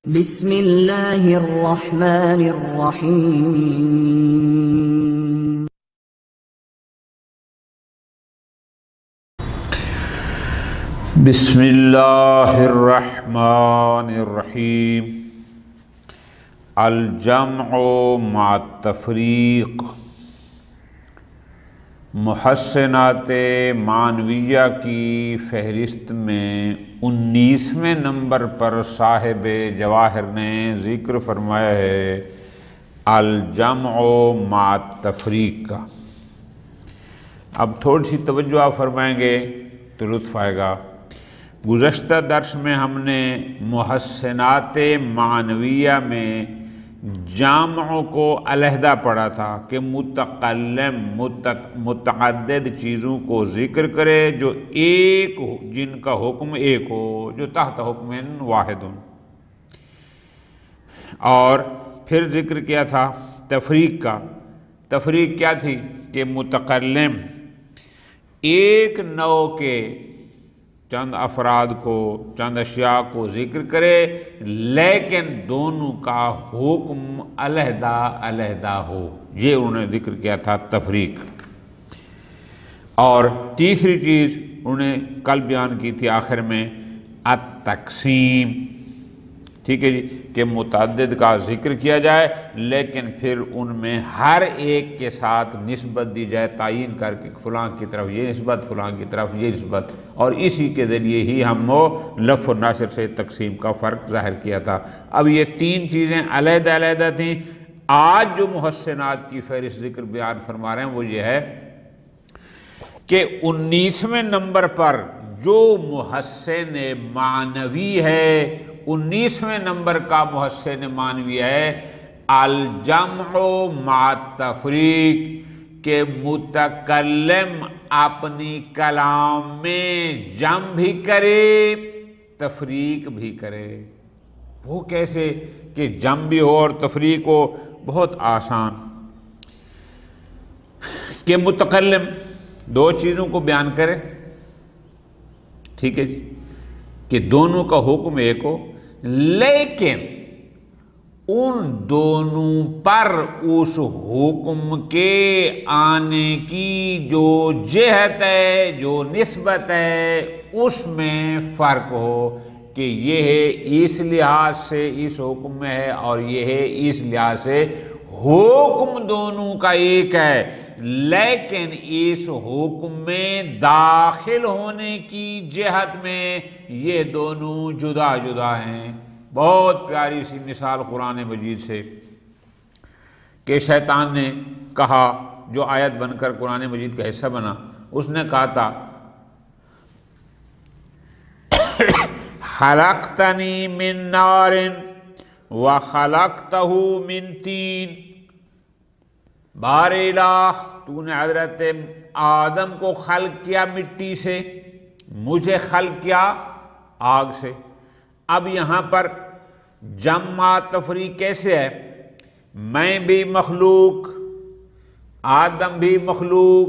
بسم اللہ الرحمن الرحیم بسم اللہ الرحمن الرحیم الجمع مع التفریق محسنات معنویہ کی فہرست میں 19ویں نمبر پر صاحب جواہر نے ذکر فرمایا ہے الجمع مع التفریق کا۔ اب تھوڑی سی توجہ آپ فرمائیں گے تو لطف آئے گا۔ گزشتہ درس میں ہم نے محسنات معنویہ میں جامع کو علیحدہ پڑھا تھا کہ متکلم متعدد چیزوں کو ذکر کرے جو ایک ہو، جن کا حکم ایک ہو، جو تحت حکم واحد، اور پھر ذکر کیا تھا تفریق کا۔ تفریق کیا تھی کہ متکلم ایک نوع کے چند افراد کو، چند اشیاء کو ذکر کرے لیکن دونوں کا حکم علیحدہ علیحدہ ہو، یہ انہوں نے ذکر کیا تھا تفریق۔ اور تیسری چیز انہوں نے کل بیان کی تھی آخر میں التقسیم، ٹھیک ہے جی، کہ متعدد کا ذکر کیا جائے لیکن پھر ان میں ہر ایک کے ساتھ نسبت دی جائے، تعین کر کے فلاں کی طرف یہ نسبت، فلاں کی طرف یہ نسبت، اور اسی کے ذریعے ہی ہم وہ لف و نشر سے تقسیم کا فرق ظاہر کیا تھا۔ اب یہ تین چیزیں علیحدہ علیحدہ تھیں۔ آج جو محسنات کی فہرست ذکر بیان فرما رہے ہیں وہ یہ ہے کہ 19ویں نمبر پر جو محسن معنوی ہے، 19ویں نمبر کا محسن معنوی ہے الجمع مع التفریق، کہ متکلم اپنی کلام میں جمع بھی کرے تفریق بھی کرے۔ وہ کیسے کہ جمع بھی ہو اور تفریق ہو؟ بہت آسان، کہ متکلم دو چیزوں کو بیان کرے، ٹھیک ہے جی، کہ دونوں کا حکم ایک ہو لیکن ان دونوں پر اس حکم کے آنے کی جو جہت ہے، جو نسبت ہے، اس میں فرق ہو، کہ یہ ہے اس لحاظ سے اس حکم میں ہے اور یہ ہے اس لحاظ سے حکم دونوں کا ایک ہے لیکن اس حکم میں داخل ہونے کی جہت میں یہ دونوں جدا جدا ہیں۔ بہت پیاری سی مثال قرآن مجید سے، کہ شیطان نے کہا، جو آیت بن کر قرآن مجید کا حصہ بنا، اس نے کہا تھا خلقتنی من نار وخلقتہ من طین، بار الہ تو نے حضرت آدم کو خلق کیا مٹی سے، مجھے خلق کیا آگ سے۔ اب یہاں پر جمع تفریق کیسے ہے؟ میں بھی مخلوق، آدم بھی مخلوق،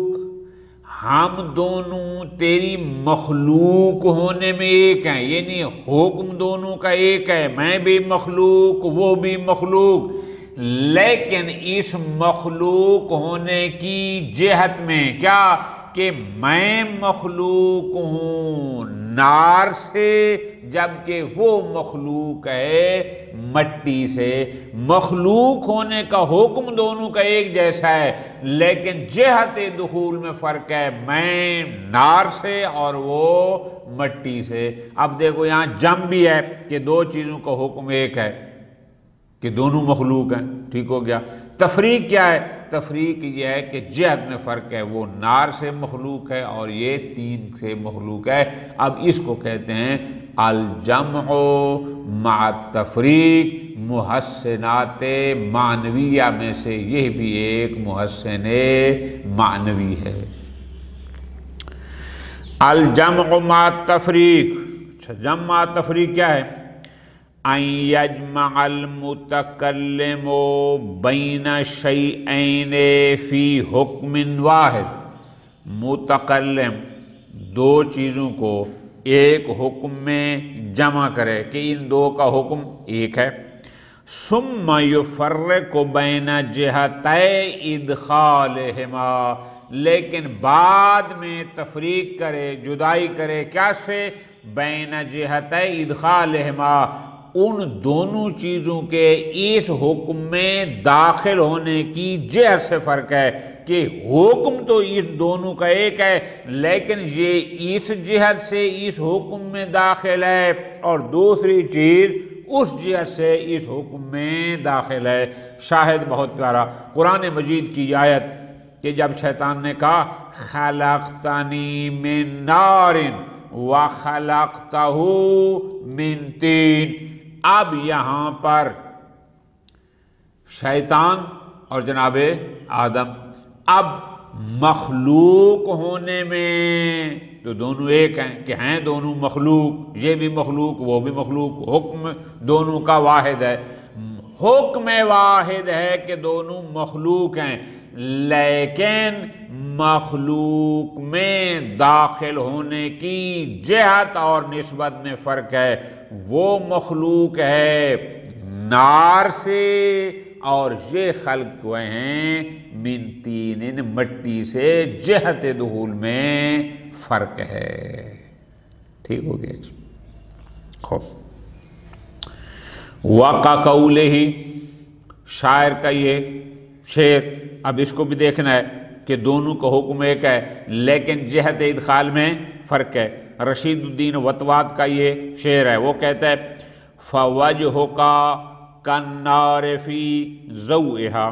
ہم دونوں تیری مخلوق ہونے میں ایک ہیں، یعنی حکم دونوں کا ایک ہے، میں بھی مخلوق وہ بھی مخلوق، لیکن اس مخلوق ہونے کی جہت میں کیا کہ میں مخلوق ہوں نار سے جبکہ وہ مخلوق ہے مٹی سے۔ مخلوق ہونے کا حکم دونوں کا ایک جیسا ہے لیکن جہت دخول میں فرق ہے، میں نار سے اور وہ مٹی سے۔ اب دیکھو یہاں جمع بھی ہے کہ دو چیزوں کا حکم ایک ہے، کہ دونوں مخلوق ہیں، ٹھیک ہو گیا۔ تفریق کیا ہے؟ تفریق یہ ہے کہ جہت میں فرق ہے، وہ نار سے مخلوق ہے اور یہ تین سے مخلوق ہے۔ اب اس کو کہتے ہیں الجمع مع التفریق، محسنات معنویہ میں سے یہ بھی ایک محسن معنوی ہے۔ الجمع مع التفریق، اچھا جمع مع تفریق کیا ہے؟ ان یجمع المتکلم بین شیئین فی حکم واحد، متکلم دو چیزوں کو ایک حکم میں جمع کرے کہ ان دو کا حکم ایک ہے. ثم یفرق بین جہتي ادخالہما، لیکن بعد میں تفریق کرے، جدائی کرے، کیا سے؟ بین جہتي ادخالہما، ان دونوں چیزوں کے اس حکم میں داخل ہونے کی جہت سے فرق ہے کہ حکم تو ان دونوں کا ایک ہے، لیکن یہ اس جہت سے اس حکم میں داخل ہے اور دوسری چیز اس جہت سے اس حکم میں داخل ہے. شاہد بہت پیارا قرآن مجید کی آیت کہ جب شیطان نے کہا خلقتنی من نار وخلقتہ من طین، اب یہاں پر شیطان اور جناب آدم اب مخلوق ہونے میں تو دونوں ایک ہیں کہ ہیں دونوں مخلوق، یہ بھی مخلوق وہ بھی مخلوق، حکم دونوں کا واحد ہے، حکم واحد ہے کہ دونوں مخلوق ہیں، لیکن مخلوق میں داخل ہونے کی جہت اور نسبت میں فرق ہے. وہ مخلوق ہے نار سے اور یہ خلق ہوئے ہیں من طین، مٹی سے، جہت دخول میں فرق ہے. ٹھیک ہو گیا. خوب وقع قولہ، شاعر کا یہ شعر، اب اس کو بھی دیکھنا ہے کہ دونوں کا حکم ایک ہے لیکن جہت ادخال میں فرق ہے. رشید الدین وطواد کا یہ شعر ہے، وہ کہتا ہے فَوَجْهُكَ كَالنَّارِ فِي ضَوْئِهَا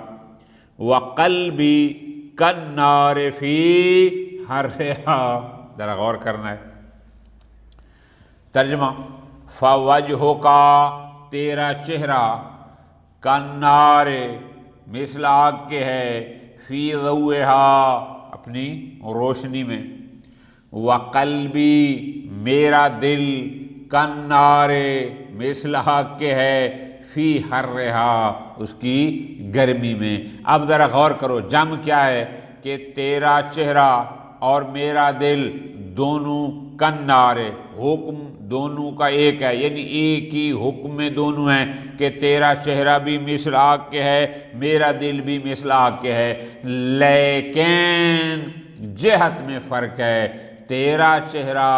وَقَلْبِي كَالنَّارِ فِي حَرِّهَا. ذرا غور کرنا ہے. ترجمہ فَوَجْهُكَ، تیرا چہرہ، كَالنَّارِ مثل آگ کے ہے، فی ضوئها اپنی روشنی میں، وقلبی میرا دل، کالنار مثل آگ کے ہے، فی حرھا اس کی گرمی میں. اب ذرا غور کرو، جم کیا ہے کہ تیرا چہرہ اور میرا دل دونوں کالنار، حکم دونوں کا ایک ہے، یعنی ایک ہی حکم میں دونوں ہیں کہ تیرا چہرہ بھی مثل آگ کے ہے، میرا دل بھی مثل آگ کے ہے، لیکن جہت میں فرق ہے. تیرا چہرہ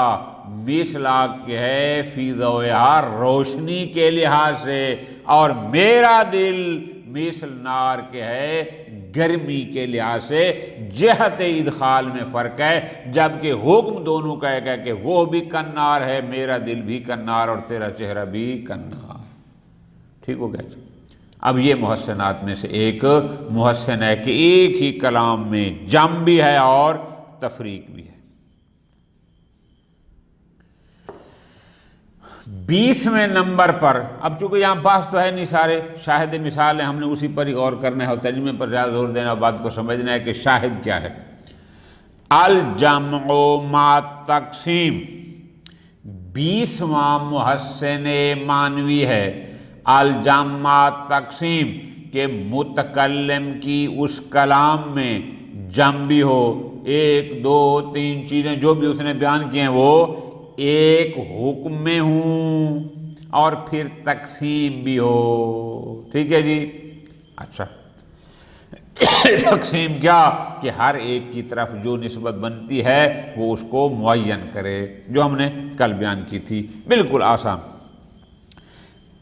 مثل آگ کے ہے فی ضوئہا، روشنی کے لحاظ سے، اور میرا دل مثل نار کے ہے، گرمی کے لحاظ سے. جہت ادخال میں فرق ہے، جبکہ حکم دونوں کا ایک ہے کہ وہ بھی کالنار ہے، میرا دل بھی کالنار اور تیرا چہرہ بھی کالنار. ٹھیک ہو گیا. اب یہ محسنات میں سے ایک محسن ہے کہ ایک ہی کلام میں جم بھی ہے اور تفریق بھی ہے. 20ویں نمبر پر، اب چونکہ یہاں بحث تو ہے نہیں، سارے شاہد مثال ہیں، ہم نے اسی پر ہی غور کرنا ہے اور ترجمے پر زیادہ زور دینا اور بات کو سمجھنا ہے کہ شاہد کیا ہے. الجمع مع تقسیم 20واں محسن معنوی ہے. الجمع مع تقسیم کہ متکلم کی اس کلام میں جم بھی ہو، 1 2 3 چیزیں جو بھی اس نے بیان کی ہیں وہ ایک حکم میں ہوں اور پھر تقسیم بھی ہو. ٹھیک ہے جی. اچھا تقسیم کیا کہ ہر ایک کی طرف جو نسبت بنتی ہے وہ اس کو معین کرے، جو ہم نے کل بیان کی تھی، بالکل آسان.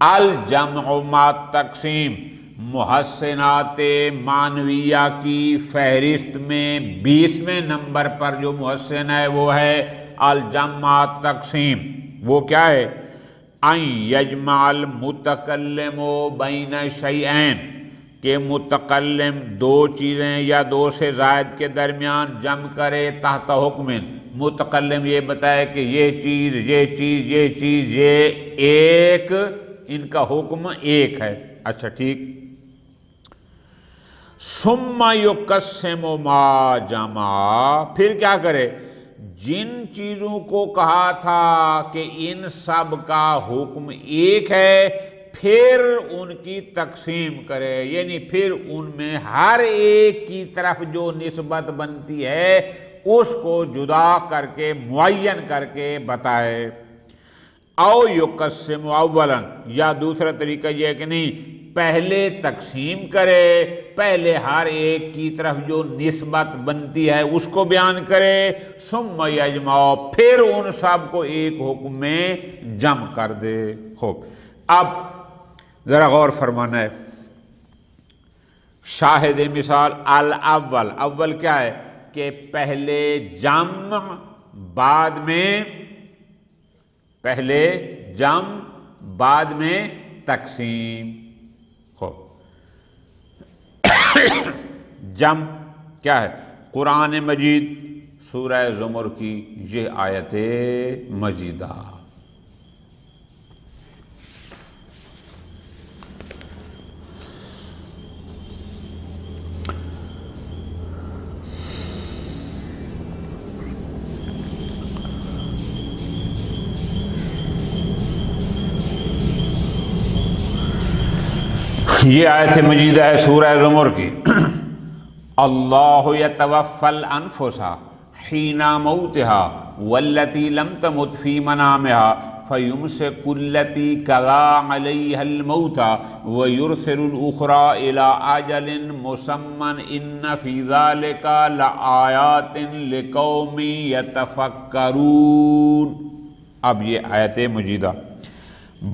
الجمع مع تقسیم محسنات معنویہ کی فہرست میں 20ویں نمبر پر جو محسن ہے وہ ہے الجمع مع تقسیم. وہ کیا ہے؟ ان یجمع المتکلم بین شیئین، کہ متکلم 2 چیزیں یا 2 سے زائد کے درمیان جمع کرے تحت حکم. متکلم یہ بتائے کہ یہ چیز یہ چیز یہ چیز یہ ایک، ان کا حکم ایک ہے. اچھا ٹھیک. ثم یقسم ما جمع، پھر کیا کرے؟ جن چیزوں کو کہا تھا کہ ان سب کا حکم ایک ہے، پھر ان کی تقسیم کرے، یعنی پھر ان میں ہر ایک کی طرف جو نسبت بنتی ہے اس کو جدا کر کے معین کر کے بتائے۔ او یقسم اولا، یا دوسرا طریقہ یہ ہے کہ نہیں، پہلے تقسیم کرے، پہلے ہر ایک کی طرف جو نسبت بنتی ہے اس کو بیان کرے، ثم یجمع، پھر ان سب کو ایک حکم میں جمع کر دے۔ خوب، اب ذرا غور فرمانا ہے، شاہد مثال الاول، اول کیا ہے کہ پہلے جمع بعد میں، پہلے جمع بعد میں تقسیم۔ خوب، جمع کیا ہے؟ قرآن مجید سورہ زمر کی یہ آیت مجیدہ۔ یہ آیت مجیدہ ہے سورہ زمر کی۔ اللہ یتوفی الانفس حین موتها والتی لم تمت فی منامها فیمسک التی قضی علیہا الموت ویرسل الاخری الی اجل مسمی ان فی ذلک لآیات لقوم یتفکرون۔ اب یہ آیت مجیدہ،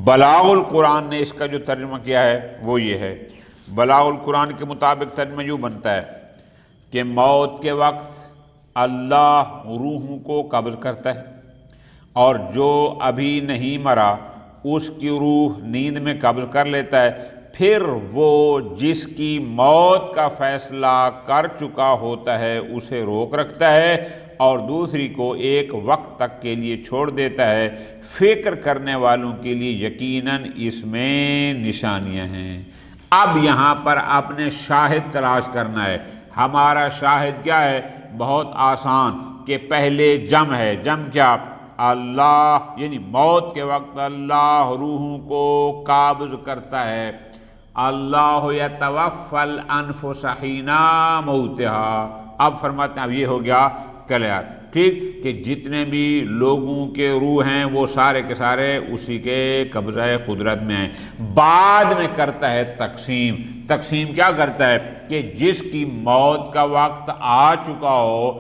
بلاغ القرآن نے اس کا جو ترجمہ کیا ہے وہ یہ ہے۔ بلاغ القرآن کے مطابق ترجمہ یوں بنتا ہے کہ موت کے وقت اللہ روحوں کو قبض کرتا ہے، اور جو ابھی نہیں مرا اس کی روح نیند میں قبض کر لیتا ہے، پھر وہ جس کی موت کا فیصلہ کر چکا ہوتا ہے اسے روک رکھتا ہے، اور دوسری کو ایک وقت تک کے لیے چھوڑ دیتا ہے۔ فکر کرنے والوں کے لیے یقیناً اس میں نشانیاں ہیں۔ اب یہاں پر اپنے شاہد تلاش کرنا ہے۔ ہمارا شاہد کیا ہے؟ بہت آسان، کہ پہلے جمع ہے۔ جمع کیا؟ اللہ، یعنی موت کے وقت اللہ روحوں کو قابض کرتا ہے۔ اللہ یتوفی الانفس حین موتها۔ اب فرماتے ہیں، اب یہ ہو گیا کلیئر، ٹھیک، کہ جتنے بھی لوگوں کے روح ہیں وہ سارے کے سارے اسی کے قبضہ قدرت میں ہیں۔ بعد میں کرتا ہے تقسیم۔ تقسیم کیا کرتا ہے کہ جس کی موت کا وقت آ چکا ہو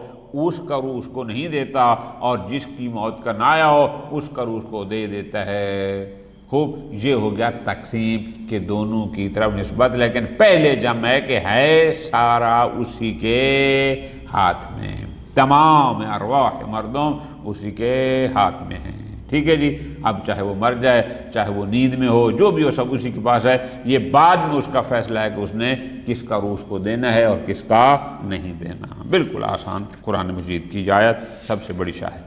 اس کا روح اس کو نہیں دیتا، اور جس کی موت کا نہ آیا ہو اس کا روح کو دے دیتا ہے۔ خوب، یہ ہو گیا تقسیم کہ دونوں کی طرف نسبت، لیکن پہلے جمع ہے کہ ہے سارا اسی کے ہاتھ میں، تمام ارواح مردوں اسی کے ہاتھ میں ہیں۔ ٹھیک ہے جی، اب چاہے وہ مر جائے، چاہے وہ نیند میں ہو، جو بھی ہو سب اسی کے پاس ہے۔ یہ بعد میں اس کا فیصلہ ہے کہ اس نے کس کا روح کو دینا ہے اور کس کا نہیں دینا۔ بالکل آسان، قرآن مجید کی آیت سب سے بڑی شاہد۔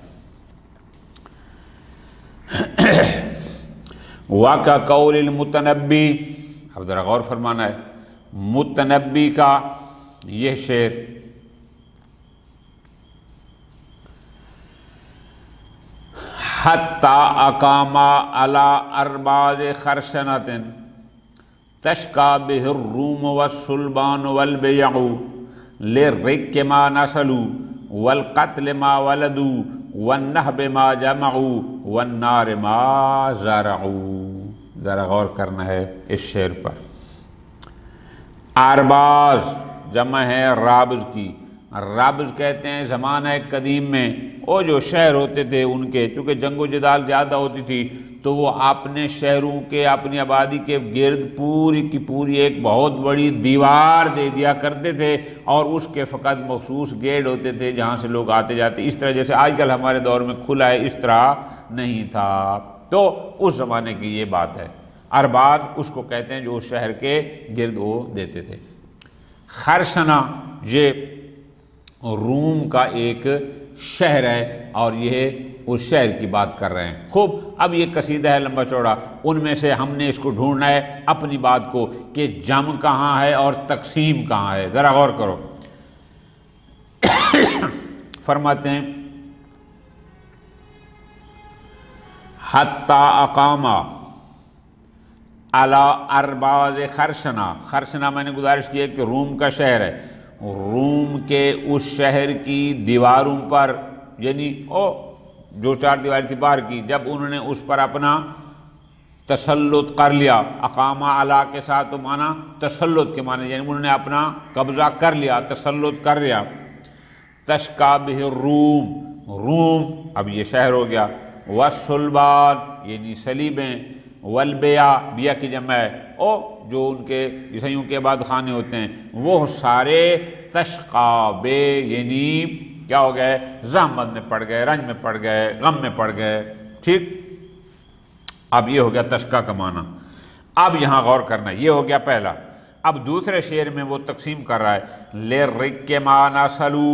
وَكَقَوْلِ الْمُتَنَبِّي، اب ذرا غور فرمانا ہے، متنبی کا یہ شعر، حَتَّى أَقَامَ عَلَى أَرْبَازِ خَرْشَنَةٍ تَشْكَى بِهِ الرُّومُ وَالصُّلْبَانُ وَالْبِيَعُ لِلرِّقِّ مَا نَسَلُوا وَالْقَتْلِ مَا وَلَدُوا وَالنَّهْبِ مَا جَمَعُوا وَالنَّارِ مَا زَرَعُوا۔ ذرا غور کرنا ہے اس شعر پر۔ ارباز جمع ہے رابض کی۔ رابض کہتے ہیں زمانہ قدیم میں وہ جو شہر ہوتے تھے ان کے، چونکہ جنگ و جدال زیادہ ہوتی تھی تو وہ اپنے شہروں کے، اپنی آبادی کے گرد پوری کی پوری ایک بہت بڑی دیوار دے دیا کرتے تھے، اور اس کے فقط مخصوص گیٹ ہوتے تھے جہاں سے لوگ آتے جاتے۔ اس طرح جیسے آج کل ہمارے دور میں کھلا ہے، اس طرح نہیں تھا۔ تو اس زمانے کی یہ بات ہے۔ ارباز اس کو کہتے ہیں جو اس شہر کے گرد وہ دیتے تھے۔ خرشنہ یہ روم کا ایک شہر ہے، اور یہ اس شہر کی بات کر رہے ہیں۔ خوب، اب یہ قصیدہ ہے لمبا چوڑا، ان میں سے ہم نے اس کو ڈھونڈنا ہے اپنی بات کو کہ جمع کہاں ہے اور تقسیم کہاں ہے۔ ذرا غور کرو، فرماتے ہیں حتی اقام علی ارباز خرشنہ۔ خرشنہ میں نے گزارش کی ہے کہ روم کا شہر ہے، روم کے اس شہر کی دیواروں پر، یعنی جو چار دیواری تھی باہر کی، جب انہوں نے اس پر اپنا تسلط کر لیا، اقامہ علی کے ساتھ تو مانا تسلط کے معنی، یعنی انہوں نے اپنا قبضہ کر لیا، تسلط کر لیا۔ تشکا بہ الروم، روم اب یہ شہر ہو گیا، والصلبان یعنی صلیبیں، والبیا بیا کی جمع ہے، جو ان کے عیسائیوں کے عبادت خانے ہوتے ہیں، وہ سارے تشقا بے یعنی کیا ہو گئے؟ زحمت میں پڑ گئے، رنج میں پڑ گئے، غم میں پڑ گئے۔ ٹھیک، اب یہ ہو گیا تشقا کا معنی۔ اب یہاں غور کرنا، یہ ہو گیا پہلا۔ اب دوسرے شعر میں وہ تقسیم کر رہا ہے، لے رک کے معنی سلو،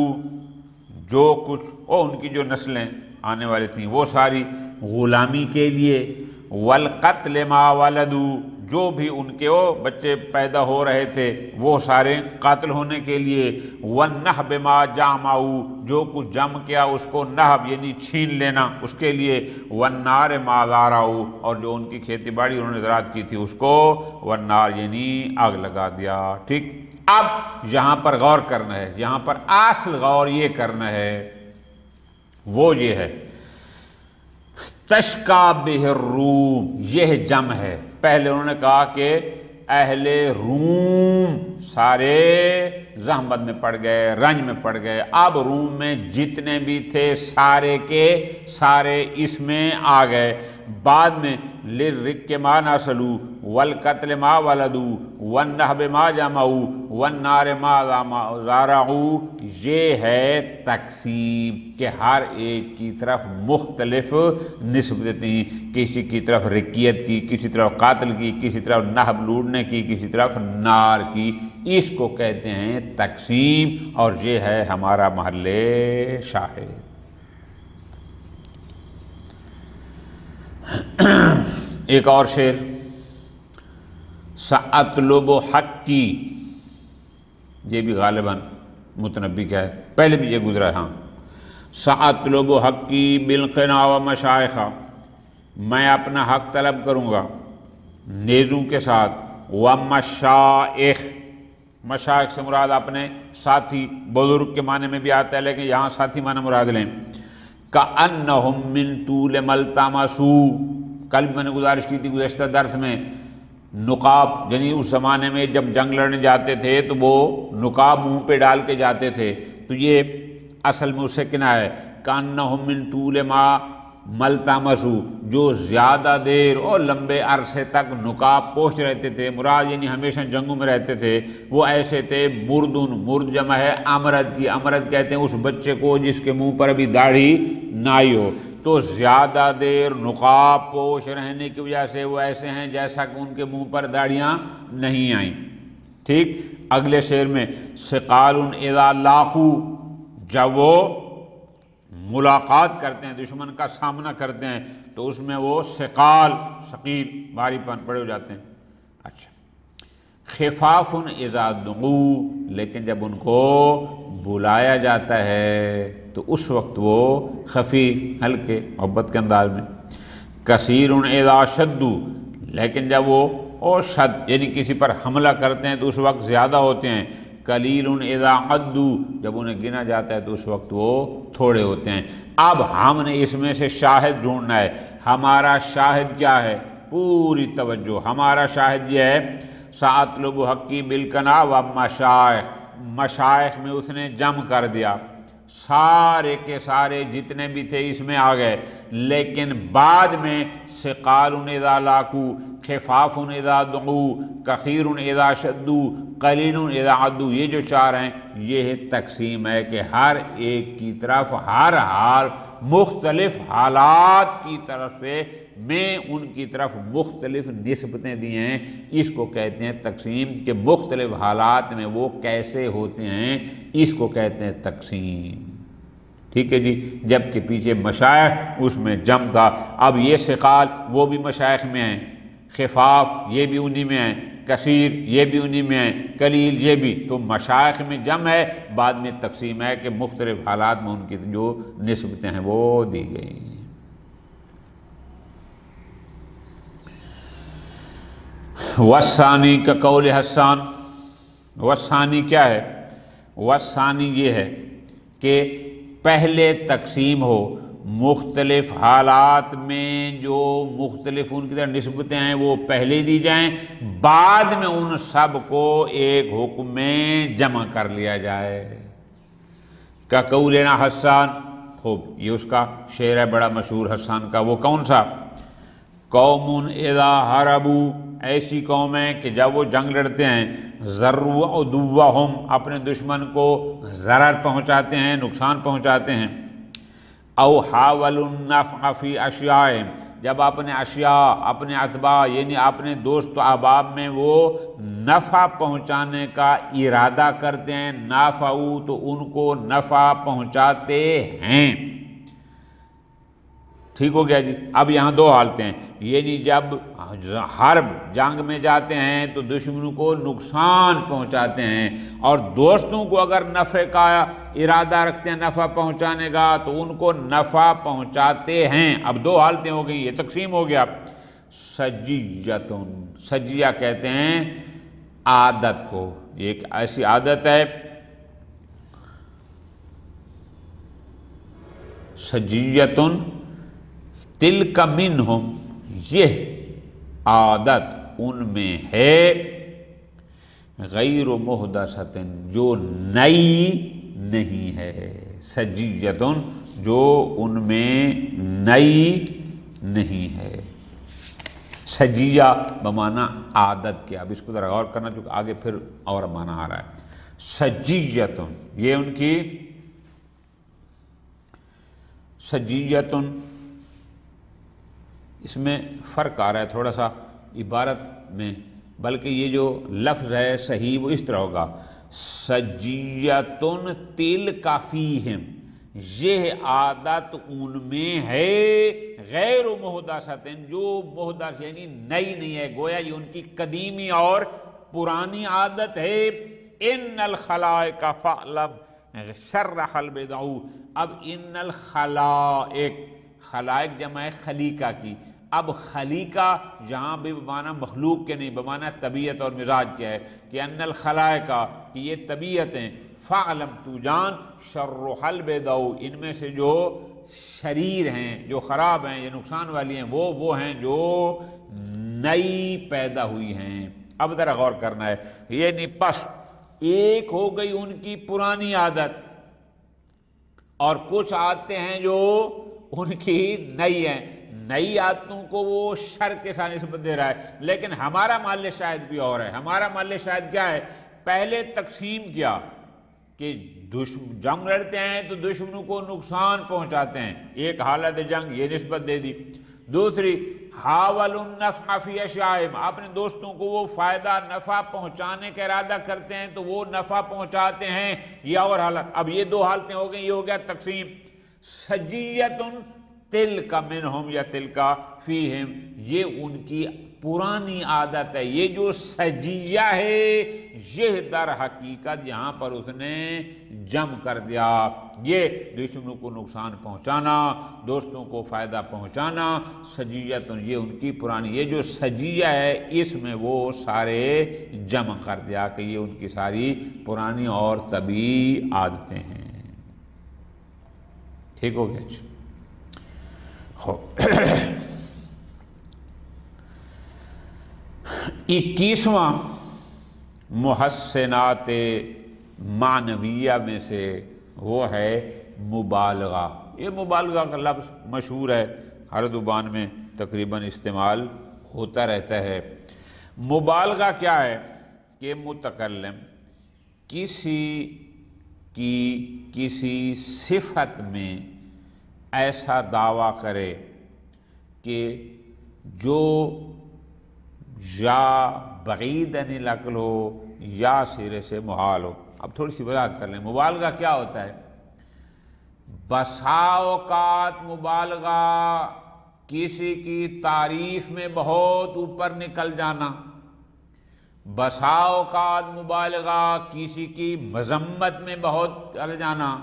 جو کچھ ان کی جو نسلیں آنے والی تھیں وہ ساری غلامی کے لیے، والقتل ما ولدو، جو بھی ان کے بچے پیدا ہو رہے تھے وہ سارے قاتل ہونے کے لیے، والنہب ما جامعو، جو کچھ جم کیا اس کو نہب یعنی چھین لینا اس کے لیے، والنار ما زارعو، اور جو ان کی کھیتی باڑی انہوں نے زراعت کی تھی اس کو، والنار یعنی آگ لگا دیا۔ ٹھیک، اب یہاں پر غور کرنا ہے، یہاں پر اصل غور یہ کرنا ہے، وہ یہ ہے تشکا بہ الروم، یہ جم ہے۔ پہلے انہوں نے کہا کہ اہل روم سارے زحمت میں پڑ گئے، رنج میں پڑ گئے۔ اب روم میں جتنے بھی تھے سارے کے سارے اس میں آ گئے۔ بعد میں للرک ما نسلو، والقتل ما ولدو، والنہب ما جمعو، والنار ما زارعو، یہ ہے تقسیم کہ ہر ایک کی طرف مختلف نسبت تھیں، کسی کی طرف رکیت کی، کسی طرف قاتل کی، کسی طرف نہب لوٹنے کی، کسی طرف نار کی۔ اس کو کہتے ہیں تقسیم، اور یہ ہے ہمارا محل شاہد۔ ایک اور شعر، سأطلب حقی، یہ بھی غالباً متنبی کا ہے، پہلے بھی یہ گزرا ہے۔ ہاں، سأطلب حقی بالقنا و مشائخہ، میں اپنا حق طلب کروں گا نیزوں کے ساتھ، ومشائخ، مشائخ سے مراد اپنے ساتھی، بزرگ کے معنی میں بھی آتا ہے لیکن یہاں ساتھی معنی مراد لیں۔ کأنہم من طول ملتمسوا، کل میں نے گزارش کی تھی گزشتہ درس میں، نقاب یعنی اس زمانے میں جب جنگ لڑنے جاتے تھے تو وہ نقاب منہ پہ ڈال کے جاتے تھے، تو یہ اصل میں اس سے کنایہ ہے۔ کأنہم من طول ما ملتمسوا، جو زیادہ دیر اور لمبے عرصے تک نقاب پوش رہتے تھے، مراد یعنی ہمیشہ جنگوں میں رہتے تھے، وہ ایسے تھے۔ مردن، مرد جمع ہے امرد کی، امرد کہتے ہیں اس بچے کو جس کے منہ پر ابھی داڑھی نہ آئی ہو، تو زیادہ دیر نقاب پوش رہنے کی وجہ سے وہ ایسے ہیں جیسا کہ ان کے منہ پر داڑیاں نہیں آئیں۔ ٹھیک، اگلے شعر میں ثقال اذا لاقوا، جب وہ ملاقات کرتے ہیں، دشمن کا سامنا کرتے ہیں تو اس میں وہ ثقال، ثقیل، بھاری پن پڑے ہو جاتے ہیں۔ اچھا، خفاف اذا دعوا، لیکن جب ان کو بلایا جاتا ہے تو اس وقت وہ خفیف، ہلکے، محبت کے انداز میں۔ کثیر اذا شدوا، لیکن جب وہ شد یعنی کسی پر حملہ کرتے ہیں تو اس وقت زیادہ ہوتے ہیں۔ قلیل اذا عدوا، جب انہیں گنا جاتا ہے تو اس وقت وہ تھوڑے ہوتے ہیں۔ اب ہم نے اس میں سے شاہد ڈھونڈنا ہے، ہمارا شاہد کیا ہے؟ پوری توجہ، ہمارا شاہد یہ ہے سأطلب حقی بالقنا و مشائخ، مشائخ میں اس نے جم کر دیا، سارے کے سارے جتنے بھی تھے اس میں آ گئے، لیکن بعد میں ثقال اذا لاقوا، خفاف اذا دعوا، کثیر اذا شدوا، قلیل اذا عدوا، یہ جو چار ہیں یہ تقسیم ہے کہ ہر ایک کی طرف ہر حال مختلف حالات کی طرف سے میں ان کی طرف مختلف نسبتیں دی ہیں۔ اس کو کہتے ہیں تقسیم، کہ مختلف حالات میں وہ کیسے ہوتے ہیں، اس کو کہتے ہیں تقسیم۔ ٹھیک ہے جی، جبکہ پیچھے مشائخ اس میں جم تھا، اب یہ ثقال وہ بھی مشائخ میں ہیں، خفاف یہ بھی انہی میں ہیں، کثیر یہ بھی انہی میں ہیں، قلیل یہ بھی، تو مشائخ میں جم ہے، بعد میں تقسیم ہے کہ مختلف حالات میں ان کی جو نسبتیں ہیں وہ دی گئی ہیں۔ والثانی کا قول حسان، والثانی کیا ہے؟ وثانی یہ ہے کہ پہلے تقسیم ہو، مختلف حالات میں جو مختلف ان کی طرح نسبتیں ہیں وہ پہلے دی جائیں، بعد میں ان سب کو ایک حکم میں جمع کر لیا جائے۔ کا قولنا حسان، خوب یہ اس کا شعر ہے بڑا مشہور حسان کا، وہ کون سا؟ قوم اذا حربوا، ایسی قوم ہے کہ جب وہ جنگ لڑتے ہیں، ضروا عدوہم، اپنے دشمن کو ضرر پہنچاتے ہیں، نقصان پہنچاتے ہیں، او حاولوا النفع فی اشیائہم، جب اپنے اشیاء، اپنے اتباع یعنی اپنے دوست و احباب میں وہ نفع پہنچانے کا ارادہ کرتے ہیں، نافعوا تو ان کو نفع پہنچاتے ہیں۔ ٹھیک ہو گیا جی۔ اب یہاں دو حالتیں ہیں، یعنی جب حرب جنگ میں جاتے ہیں تو دشمنوں کو نقصان پہنچاتے ہیں، اور دوستوں کو اگر نفع کا ارادہ رکھتے ہیں، نفع پہنچانے کا، تو ان کو نفع پہنچاتے ہیں۔ اب دو حالتیں ہو گئی، یہ تقسیم ہو گیا۔ سجیتن، سجیہ کہتے ہیں عادت کو، یہ ایک ایسی عادت ہے، سجیتن تلک منہم، یہ عادت ان میں ہے، غیر محدثۃ، جو نئی نہیں ہے، سجیتن جو ان میں نئی نہیں ہے۔ سجیہ بمعنی عادت کے، اب اس کو ذرا غور کرنا چونکہ آگے پھر اور معنی آ رہا ہے۔ سجیتن یہ ان کی، سجیتن اس میں فرق آ رہا ہے تھوڑا سا عبارت میں، بلکہ یہ جو لفظ ہے صحیح وہ اس طرح ہوگا، سجیتن تلک فیہم، یہ عادت ان میں ہے، غیر محدثۃ، جو محدث یعنی نئی نہیں ہے، گویا یہ ان کی قدیمی اور پرانی عادت ہے۔ ان الخلائق فاعلم شرح البدع، اب ان الخلائق، خلائق جمع ہے خلیقہ کی، اب خلیقہ جہاں بھی بمعنی مخلوق کے نہیں، بمعنی طبیعت اور مزاج کیا ہے کہ ان الخلائق، کہ یہ طبیعتیں، فاعلم تو جان، شرح البدع، ان میں سے جو شریر ہیں، جو خراب ہیں، یہ نقصان والی ہیں، وہ ہیں جو نئی پیدا ہوئی ہیں۔ اب ذرا غور کرنا ہے، یعنی پس ایک ہو گئی ان کی پرانی عادت، اور کچھ عادتیں ہیں جو ان کی نئی ہیں، نئی عادتوں کو وہ شر کے ساتھ نسبت دے رہا ہے، لیکن ہمارا محل شاہد بھی اور ہے۔ ہمارا محل شاہد کیا ہے؟ پہلے تقسیم کیا کہ جنگ لڑتے ہیں تو دشمنوں کو نقصان پہنچاتے ہیں، ایک حالت جنگ یہ نسبت دے دی۔ دوسری، حاولوا النفع فی اشیائہم، اپنے دوستوں کو وہ فائدہ نفع پہنچانے کا ارادہ کرتے ہیں تو وہ نفع پہنچاتے ہیں، یہ اور حالت۔ اب یہ دو حالتیں ہو گئی، یہ ہو گیا تقسیم۔ سجیتن تلک منہم یا تلک فیہم، یہ ان کی پرانی عادت ہے، یہ جو سجیہ ہے یہ در حقیقت یہاں پر اس نے جمع کر دیا، یہ دشمنوں کو نقصان پہنچانا، دوستوں کو فائدہ پہنچانا، سجیت یہ ان کی پرانی، یہ جو سجیہ ہے اس میں وہ سارے جمع کر دیا کہ یہ ان کی ساری پرانی اور طبیعی عادتیں ہیں۔ ٹھیک ہو گیا جی؟ 21واں محسنات معنویہ میں سے وہ ہے مبالغہ۔ یہ مبالغہ کا لفظ مشہور ہے، ہر زبان میں تقریباً استعمال ہوتا رہتا ہے۔ مبالغہ کیا ہے کہ متکلم کسی کی کسی صفت میں ایسا دعویٰ کرے کہ جو یا بعیداً العقل ہو یا سرے سے محال ہو۔ اب تھوڑی سی وضاحت کر لیں، مبالغہ کیا ہوتا ہے؟ بسا اوقات مبالغہ کسی کی تعریف میں بہت اوپر نکل جانا، بسا اوقات مبالغہ کسی کی مذمت میں بہت چل جانا،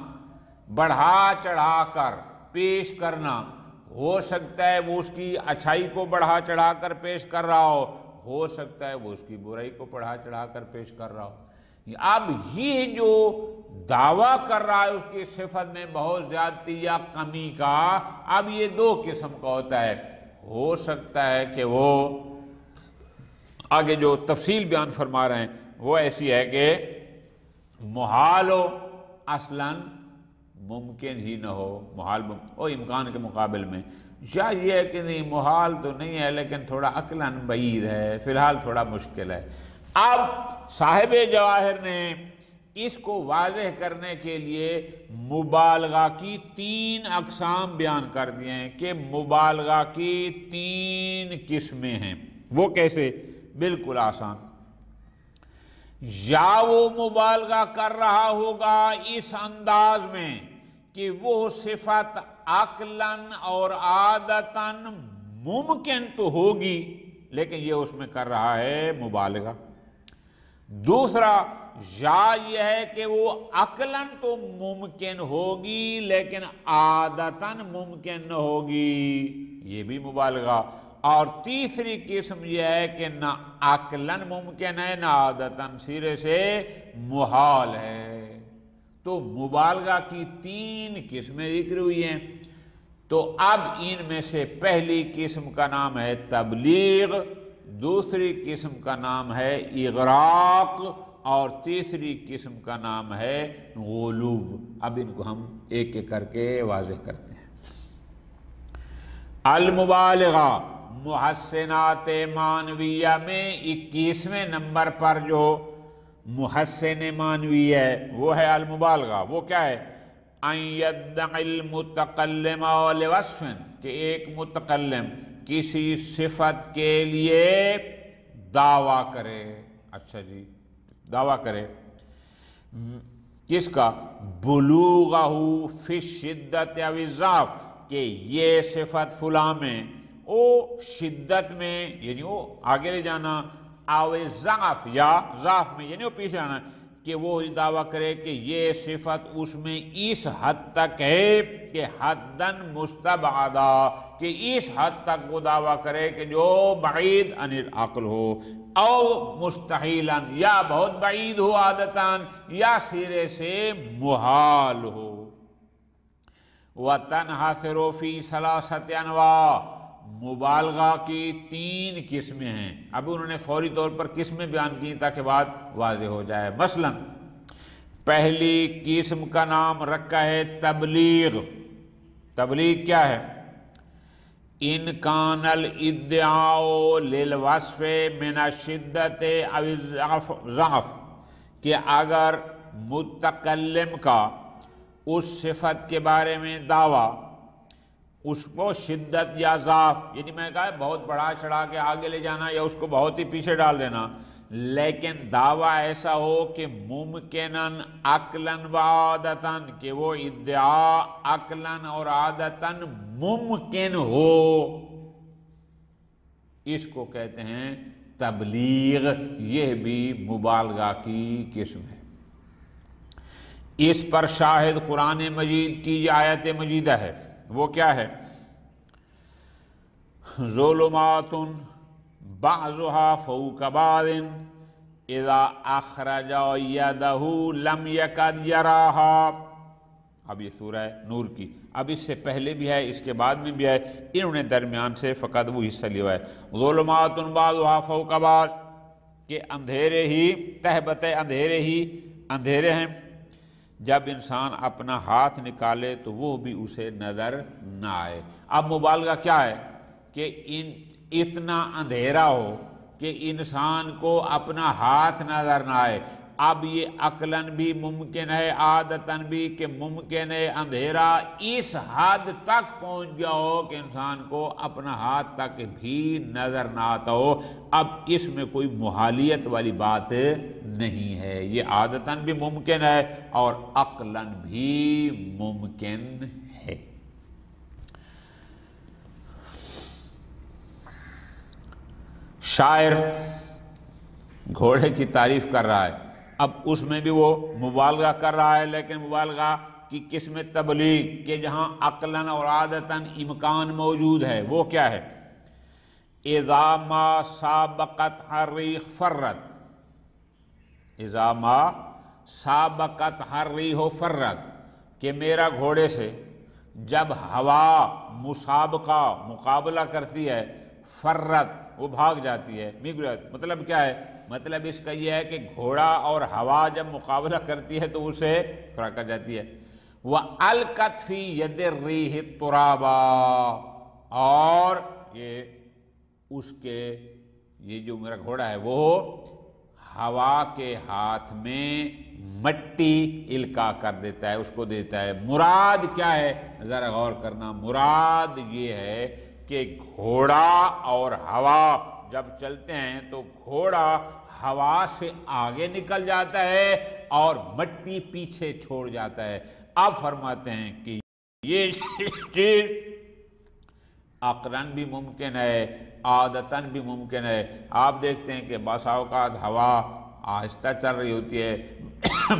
بڑھا چڑھا کر پیش کرنا، ہو سکتا ہے وہ اس کی اچھائی کو بڑھا چڑھا کر پیش کر رہا ہو سکتا ہے وہ اس کی برائی کو بڑھا چڑھا کر پیش کر رہا ہو۔ اب یہ جو دعویٰ کر رہا ہے اس کی صفت میں بہت زیادتی یا کمی کا، اب یہ دو قسم کا ہوتا ہے. ہو سکتا ہے کہ وہ آگے جو تفصیل بیان فرما رہے ہیں وہ ایسی ہے کہ محال ہو، اصلاً ممکن ہی نہ ہو، محال او امکان کے مقابل میں، یا یہ ہے کہ نہیں محال تو نہیں ہے لیکن تھوڑا عقلاً بعید ہے، فی الحال تھوڑا مشکل ہے. اب صاحب جواہر نے اس کو واضح کرنے کے لیے مبالغہ کی 3 اقسام بیان کر دیے ہیں کہ مبالغہ کی 3 قسمیں ہیں. وہ کیسے؟ بالکل آسان. یا وہ مبالغہ کر رہا ہوگا اس انداز میں کہ وہ صفت عقلاً اور عادتاً ممکن تو ہوگی لیکن یہ اس میں کر رہا ہے مبالغہ. دوسرا، یا یہ ہے کہ وہ عقلاً تو ممکن ہوگی لیکن عادتاً ممکن نہ ہوگی، یہ بھی مبالغہ. اور تیسری قسم یہ ہے کہ نہ عقلاً ممکن ہے نہ عادتاً، سرے سے محال ہے. تو مبالغہ کی 3 قسمیں ذکر ہوئی ہیں. تو اب ان میں سے پہلی قسم کا نام ہے تبلیغ، دوسری قسم کا نام ہے اغراق، اور تیسری قسم کا نام ہے غلو. اب ان کو ہم ایک ایک کر کے واضح کرتے ہیں. المبالغہ محسنات معنویہ میں 21ویں نمبر پر جو محسن معنوی ہے وہ ہے المبالغہ. وہ کیا ہے؟ ان یدعی المتکلم لوصف، کہ ایک متکلم کسی صفت کے لیے دعویٰ کرے. اچھا جی، دعویٰ کرے کس کا؟ بلوغہ فی الشدت او الضعف، کہ یہ صفت فلاں میں او شدت میں یعنی وہ آگے لے جانا، او ضعف یا ضعف میں یعنی وہ پیچھے آنا، کہ وہ دعویٰ کرے کہ یہ صفت اس میں اس حد تک ہے کہ حداً مستبعدہ، کہ اس حد تک وہ دعویٰ کرے کہ جو بعید عن العقل ہو، او مستحیلاً یا بہت بعید ہو عادتاً، یا سرے سے محال ہو. وَتَنْحَصِرُ فِي ثَلَاثَةِ أَنْوَاعٍ، مبالغہ کی 3 قسمیں ہیں. اب انہوں نے فوری طور پر قسمیں بیان کی تاکہ بات واضح ہو جائے. مثلا پہلی قسم کا نام رکھا ہے تبلیغ. تبلیغ کیا ہے؟ ان کان الادعاء للوصف من الشدت او الضعف، کہ اگر متکلم کا اس صفت کے بارے میں دعویٰ اس کو شدت یا ضعف، یعنی میں کہا بہت بڑھا چڑھا کے آگے لے جانا یا اس کو بہت ہی پیچھے ڈال دینا، لیکن دعویٰ ایسا ہو کہ ممکناً عقلاً و عادتاً، کہ وہ ادعا عقلاً اور عادتاً ممکن ہو، اس کو کہتے ہیں تبلیغ. یہ بھی مبالغہ کی قسم ہے. اس پر شاہد قرآن مجید کی آیت مجیدہ ہے. وہ کیا ہے؟ ظلمات بعضها فوق بعض اذا اخرج یدہ لم یکد یراها. اب یہ سورہ نور کی، اب اس سے پہلے بھی ہے اس کے بعد میں بھی ہے، انہوں نے درمیان سے فقط وہ حصہ لیا ہے. ظلمات بعضها فوق بعض، کہ اندھیرے ہی تہ بتہ اندھیرے ہیں. جب انسان اپنا ہاتھ نکالے تو وہ بھی اسے نظر نہ آئے. اب مبالغہ کیا ہے؟ کہ اتنا اندھیرا ہو کہ انسان کو اپنا ہاتھ نظر نہ آئے. اب یہ عقلاً بھی ممکن ہے عادتاً بھی کہ ممکن ہے اندھیرا اس حد تک پہنچ گیا ہو کہ انسان کو اپنا ہاتھ تک بھی نظر نہ آتا ہو. اب اس میں کوئی محالیت والی بات نہیں ہے، یہ عادتاً بھی ممکن ہے اور عقلاً بھی ممکن ہے. شاعر گھوڑے کی تعریف کر رہا ہے، اب اس میں بھی وہ مبالغہ کر رہا ہے، لیکن مبالغہ کی قسم تبلیغ کہ جہاں عقلاً اور عادتاً امکان موجود ہے. وہ کیا ہے؟ اذا ما سابقت الريح فرت، اذا ما سابقت الریح فرت، کہ میرا گھوڑے سے جب ہوا مسابقہ مقابلہ کرتی ہے، فرت وہ بھاگ جاتی ہے، مطلب کیا ہے؟ مطلب اس کا یہ ہے کہ گھوڑا اور ہوا جب مقابلہ کرتی ہے تو اسے فرق کر جاتی ہے۔ وَأَلْقَتْ فِي يَدِ الرِّيحِ التُّرَابَ، اور یہ اس کے یہ جو میرا گھوڑا ہے وہ ہوا کے ہاتھ میں مٹی القاء کر دیتا ہے، اس کو دیتا ہے۔ مراد کیا ہے؟ ذرا غور کرنا، مراد یہ ہے کہ گھوڑا اور ہوا جب چلتے ہیں تو گھوڑا ہوا سے آگے نکل جاتا ہے اور مٹی پیچھے چھوڑ جاتا ہے۔ اب فرماتے ہیں کہ یہ چیز عقلاً بھی ممکن ہے، عادتاً بھی ممکن ہے۔ آپ دیکھتے ہیں کہ بعض اوقات ہوا آہستہ چل رہی ہوتی ہے،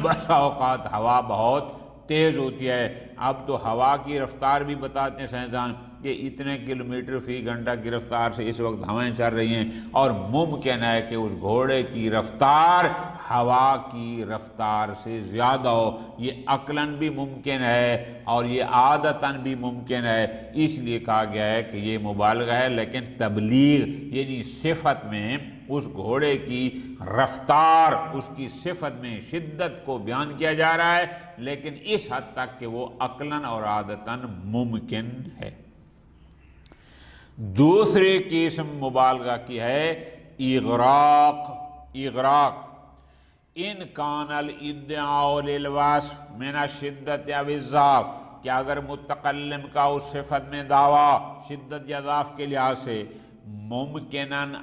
بعض اوقات ہوا بہت تیز ہوتی ہے۔ اب تو ہوا کی رفتار بھی بتاتے ہیں سائنسدان کہ اتنے کلومیٹر فی گھنٹہ کی رفتار سے اس وقت ہوائیں چل رہی ہیں، اور ممکن ہے کہ اس گھوڑے کی رفتار ہوا کی رفتار سے زیادہ ہو۔ یہ عقلاً بھی ممکن ہے اور یہ عادتاً بھی ممکن ہے، اس لیے کہا گیا ہے کہ یہ مبالغہ ہے، لیکن تبلیغ یعنی صفت میں اس گھوڑے کی رفتار، اس کی صفت میں شدت کو بیان کیا جا رہا ہے، لیکن اس حد تک کہ وہ عقلاً اور عادتاً ممکن ہے۔ دوسری قسم مبالغہ کی ہے اغراق۔ ان کان الادعاء للوصف من الشدت او الضعف، کہ اگر متکلم کا اس صفت میں دعویٰ شدت یا ضعف کے لحاظ سے ممکناً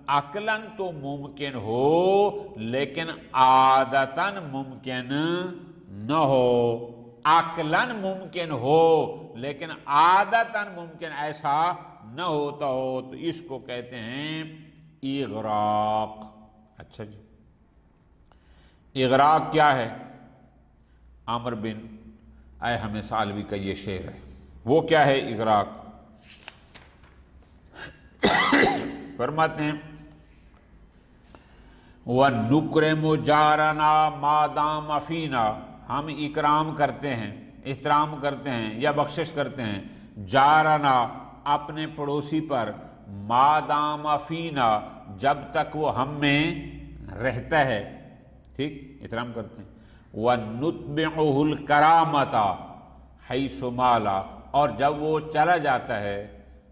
عقلاً تو ممکن ہو لیکن عادتاً ممکن نہ ہو، عقلاً ممکن ہو لیکن عادتاً ممکن ایسا نہ ہوتا ہو، تو اس کو کہتے ہیں اغراق۔ اچھا جی، اغراق کیا ہے؟ عامر بن ایہم ثعلبی کا یہ شعر ہے۔ وہ کیا ہے اغراق؟ فرماتے ہیں وَنُكْرِمُ جَارَنَا مَا دَامَ فِينَا، ہم اکرام کرتے ہیں، احترام کرتے ہیں یا بخشش کرتے ہیں، جارنا اپنے پڑوسی پر، ما دام فینا جب تک وہ ہم میں رہتا ہے، ٹھیک، احترام کرتے ہیں۔ وَنُتْبِعُهُ الْكَرَامَةَ حَيْثُ مَالَ، اور جب وہ چلا جاتا ہے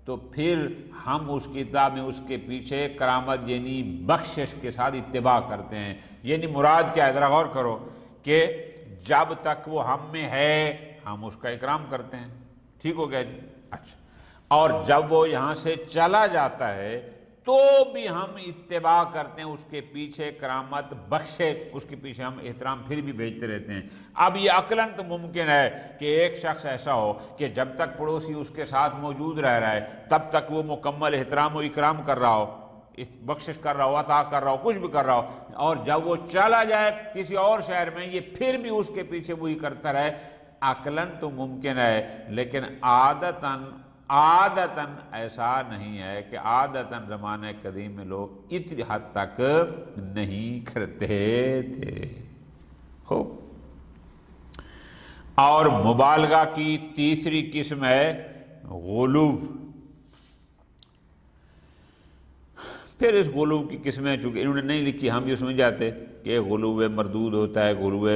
تو پھر ہم اس کتاب میں اس کے پیچھے کرامت یعنی بخشش کے ساتھ اتباع کرتے ہیں۔ یعنی مراد کیا ہے؟ ذرا غور کرو کہ جب تک وہ ہم میں ہے ہم اس کا اکرام کرتے ہیں، ٹھیک ہو گیا جی؟ اچھا، اور جب وہ یہاں سے چلا جاتا ہے تو بھی ہم اتباع کرتے ہیں اس کے پیچھے کرامت بخشے، اس کے پیچھے ہم احترام پھر بھی بھیجتے رہتے ہیں۔ اب یہ عقلاً تو ممکن ہے کہ ایک شخص ایسا ہو کہ جب تک پڑوسی اس کے ساتھ موجود رہ رہا ہے تب تک وہ مکمل احترام و اکرام کر رہا ہو، بخشش کر رہا ہو، عطا کر رہا ہو، کچھ بھی کر رہا ہو، اور جب وہ چلا جائے کسی اور شہر میں یہ پھر بھی اس کے پیچھے وہی کرتا رہے۔ عقلاً تو ممکن ہے لیکن عادتاً ایسا نہیں ہے، کہ عادتاً زمانہ قدیم میں لوگ اتنی حد تک نہیں کرتے تھے۔ خوب، اور مبالغہ کی تیسری قسم ہے غلو۔ پھر اس غلو کی قسمیں چونکہ انہوں نے نہیں لکھی، ہم بھی سمجھ جاتے کہ غلو مردود ہوتا ہے، غلو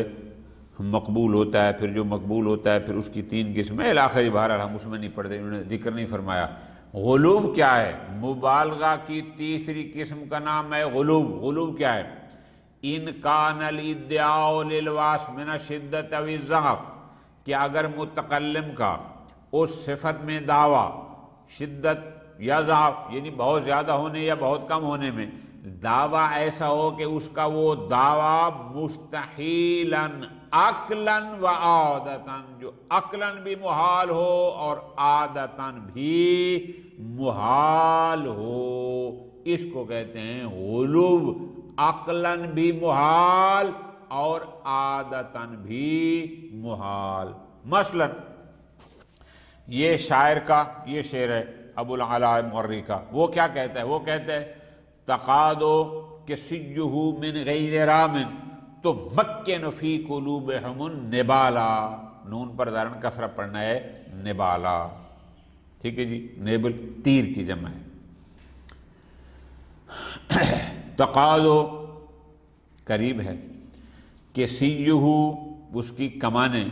مقبول ہوتا ہے، پھر جو مقبول ہوتا ہے پھر اس کی تین قسمیں الآخری، بہرحال ہم اس میں نہیں پڑھتے، انہوں نے ذکر نہیں فرمایا۔ غلو کیا ہے؟ مبالغہ کی تیسری قسم کا نام ہے غلو۔ غلو کیا ہے؟ ان کان الادعاء للوصف من الشدت او الضعف، کہ اگر متکلم کا اس صفت میں دعویٰ شدت یا ضعف یعنی بہت زیادہ ہونے یا بہت کم ہونے میں دعویٰ ایسا ہو کہ اس کا وہ دعویٰ مستحیلاً عقلاً و عادتاً، جو عقلاً بھی محال ہو اور عادتاً بھی محال ہو، اس کو کہتے ہیں غلو۔ عقلاً بھی محال اور عادتاً بھی محال۔ مثلاً یہ شاعر کا یہ شعر ہے ابو العلاء مغری کا، وہ کیا کہتا ہے؟ وہ کہتا ہے تقادو کہ سیہو من غیر رامن تو مکن فی قلوبہم النبالا، نون پر دارن کسرہ پڑھنا ہے نبالا، ٹھیک ہے جی، نیبل تیر کی جمع ہے۔ تقاضو قریب ہے کہ سیہو اس کی کمانیں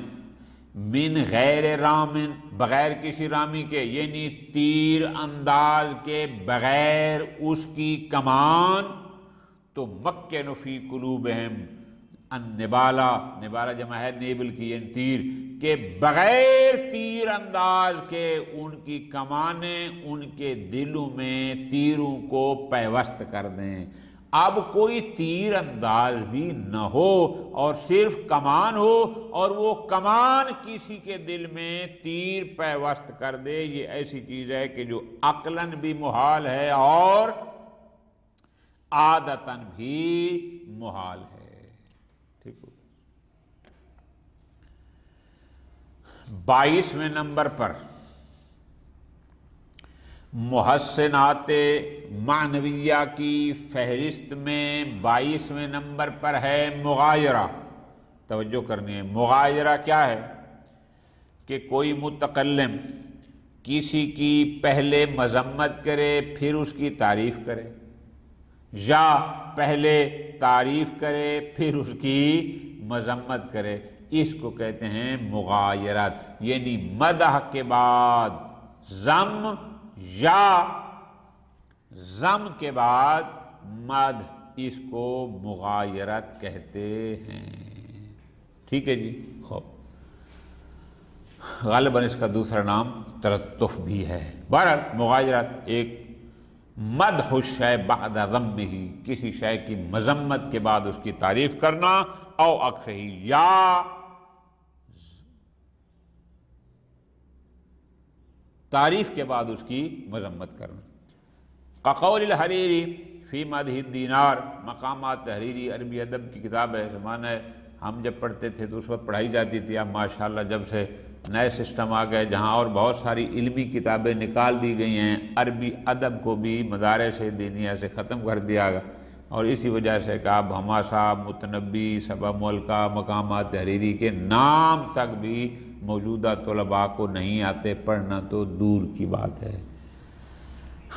من غیر رامن بغیر کسی رامی کے، یعنی تیر انداز کے بغیر اس کی کمان، تو مکن فی قلوبہم النبالا، نبالا جمع ہے نیبل کی یعنی تیر، کہ بغیر تیر انداز کے ان کی کمانیں ان کے دلوں میں تیروں کو پیوست کر دیں۔ اب کوئی تیر انداز بھی نہ ہو اور صرف کمان ہو، اور وہ کمان کسی کے دل میں تیر پیوست کر دے، یہ ایسی چیز ہے کہ جو عقلاً بھی محال ہے اور عادتاً بھی محال ہے۔ ٹھیک ہو، 22ویں نمبر پر محسنات معنویہ کی فہرست میں 22ویں نمبر پر ہے مغایرہ۔ توجہ کرنی ہے، مغایرہ کیا ہے؟ کہ کوئی متکلم کسی کی پہلے مذمت کرے پھر اس کی تعریف کرے، یا پہلے تعریف کرے پھر اس کی مذمت کرے، اس کو کہتے ہیں مغایرات، یعنی مدح کے بعد ذم یا ذم کے بعد مدح، اس کو مغایرت کہتے ہیں۔ ٹھیک ہے جی، خوب، غالباً اس کا دوسرا نام تلطف بھی ہے۔ بہرحال مغایرت ایک مدح الشیء بعد ذمہ، کسی شے کی مذمت کے بعد اس کی تعریف کرنا، او عکسہ، یا تعریف کے بعد اس کی مذمت کرنا۔ کقول الحریری فی مدح الدینار، مقامات تحریری عربی ادب کی کتاب ہے، زمانہ ہے ہم جب پڑھتے تھے تو اس وقت پڑھائی جاتی تھی۔ اب ماشاءاللہ جب سے نئے سسٹم آ گئے جہاں اور بہت ساری علمی کتابیں نکال دی گئی ہیں، عربی ادب کو بھی مدارس دینیہ سے ختم کر دیا گیا، اور اسی وجہ سے کہ اب حماسہ، متنبی، سبع ملکہ، مقامات تحریری کے نام تک بھی موجودہ طلباء کو نہیں آتے، پڑھنا تو دور کی بات ہے۔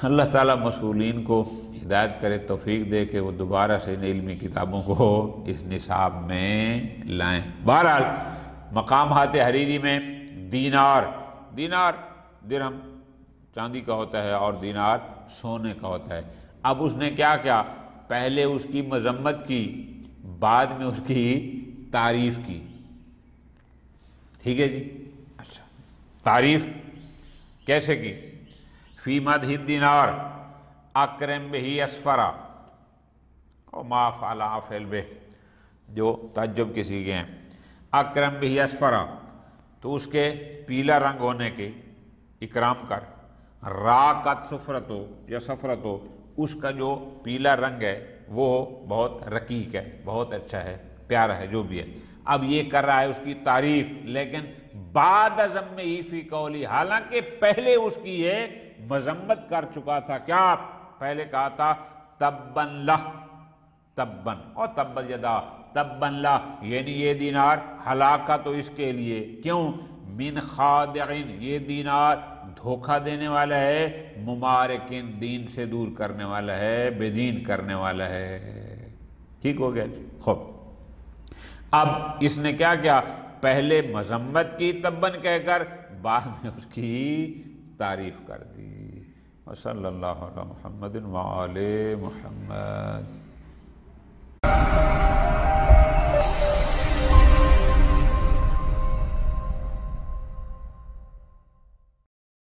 اللہ تعالیٰ مسئولین کو ہدایت کرے، توفیق دے کہ وہ دوبارہ سے ان علمی کتابوں کو اس نصاب میں لائیں۔ بہرحال مقامات حریری میں دینار درہم چاندی کا ہوتا ہے اور دینار سونے کا ہوتا ہے۔ اب اس نے کیا کیا؟ پہلے اس کی مذمت کی، بعد میں اس کی تعریف کی۔ ٹھیک ہے جی، اچھا، تعریف کیسے کی؟ فی مدح الدینار اکرم بہ اسفرا، اور ما فعل فعل بہ جو تعجب کے سیغے ہیں، اکرم بہ اسفرا، تو اس کے پیلا رنگ ہونے کے اکرام کر، راقت صفرتو یا صفرتو، اس کا جو پیلا رنگ ہے وہ بہت رقیق ہے، بہت اچھا ہے، پیارا ہے، جو بھی ہے۔ اب یہ کر رہا ہے اس کی تعریف، لیکن بعد ذمہ فی قولی، حالانکہ پہلے اس کی یہ مذمت کر چکا تھا۔ کیا پہلے کہا تھا؟ تبن لہ، تبن، اور تبت یدا، تبن لہ، یعنی یہ دینار ہلاکت تو اس کے لیے، کیوں؟ من خادعن، یہ دینار دھوکہ دینے والا ہے، ممارکن، دین سے دور کرنے والا ہے، بے دین کرنے والا ہے۔ ٹھیک ہو گیا جی، خوب۔ اب اس نے کیا کیا؟ پہلے مذمت کی تبن کہہ کر، بعد میں اس کی تعریف کر دی۔ وصلی اللہ علی محمد وآل محمد۔